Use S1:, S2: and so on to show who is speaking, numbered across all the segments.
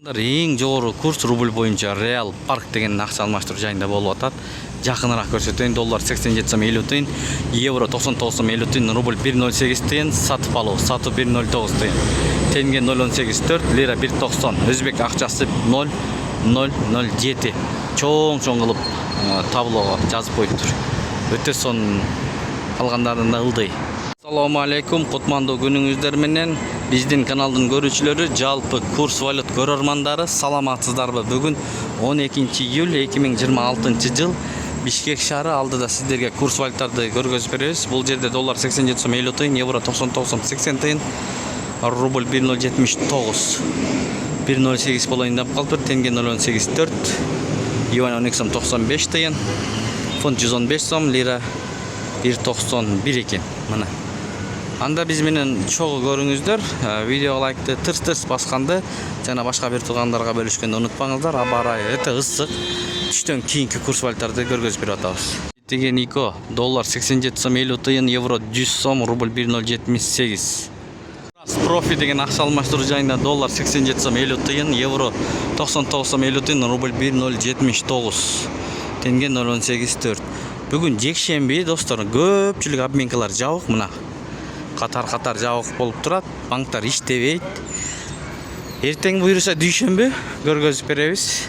S1: Эң жогору курс рубль боюнча Реал Парк деген акча алмаштыруу жайында болуп атат. Жакыныраак көрсөтөйүн. Доллар 87,50 тыйын, евро 99,50 тыйын, рубль 1,08 тыйын, сатып алуу, сатуу 1,09 тыйын. Тенге 0,184, лира 1,90, өзбек акчасы 0,007. Чоң кылып таблого жазып коюптур. Өтө сонун, калгандарын да ылдый. Assalamu alaikum, кутмандуу күнүңүздөр менен. Биздин каналдын көрүүчүлөрү, жалпы курс валют көрөрмандары, саламатсыздарбы? Бүгүн 12 июль 2026 жыл. Бишкек шаары алдыда сиздерге курс валюттарды көргөзүп беребиз. Бул жерде доллар 87,50 тыйын, евро 99,80 тыйын, рубль 1,079, 1,08 болоюн деп калыптыр. Тенге 0,184, юань 12,95 тыйын, фунт 115 сом, лира 1,91 экен. Мына. Анда биз менен чогуу көрүңүздөр. Видеого лайкты тырс басканды жана башка бир туугандарга бөлүшкөндү унутпаңыздар. Аба ырайы өтө ысык. Түштөн кийинки курс валюттарды көргөзүп берип атабыз. Деген ико доллар 87,50 тыйын, евро 100 сом, рубль 1,078. Профи деген акча алмаштыруу жайында доллар 87,50 тыйын, евро 99,50 тыйын, рубль 1,079, тенге 0,184. Бүгүн жекшемби достор, көпчүлүк обменкалар жабык. Мына катар жабык болуп турат, банктар иштебейт. Эртең буйруса дүйшөмбү көргөзүп беребиз.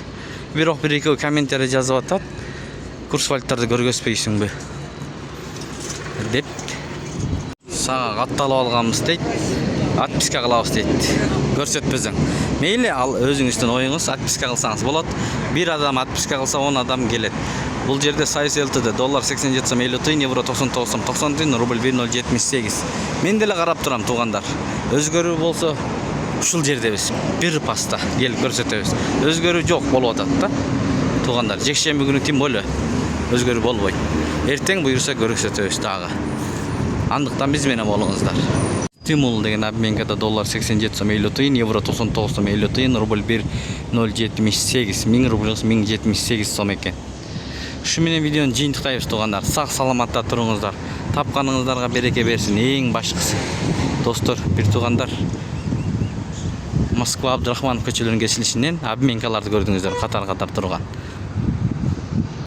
S1: Бирок бир-эки комментарий жазып атат. Курс валюттарды көргөзбөйсүңбү деп сага катталып алганбыз дейт. Отписка кылабыз дейт. Көрсөтпөсөң. Мейли, ал өзүңүздүн оюңуз, отписка кылсаңыз болот. Бир адам отписка кылса 10 адам келет. Бул жерде сайыс ЛТД доллар 87,50 тыйын, евро 99,90 тыйын, рубль 1,078. Мен деле карап турам туугандар. Өзгөрүү болсо ушул жердебиз. Бир паста келип көрсөтөбүз. Өзгөрүү жок болуп атат да. Туугандар, жекшемби күнү тим боло. Өзгөрүү болбойт. Эртең буйруса көрсөтөбүз дагы. Андыктан биз менен болуңуздар. Стимул деген обменкада доллар 87,50 тыйын, евро 99,50 тыйын, рубль 1,078. 1000 рубль 1078 сом экен. Ушу менен видеону жыйынтыктайбыз туугандар. Сак саламатта туруңуздар. Тапканыңыздарга береке берсин. Эң башкысы. Достор, бир туугандар, Москва Абдрахманов көчөлөрүнүн кесилишинен обменкаларды көрдүңүздөр, катар турган.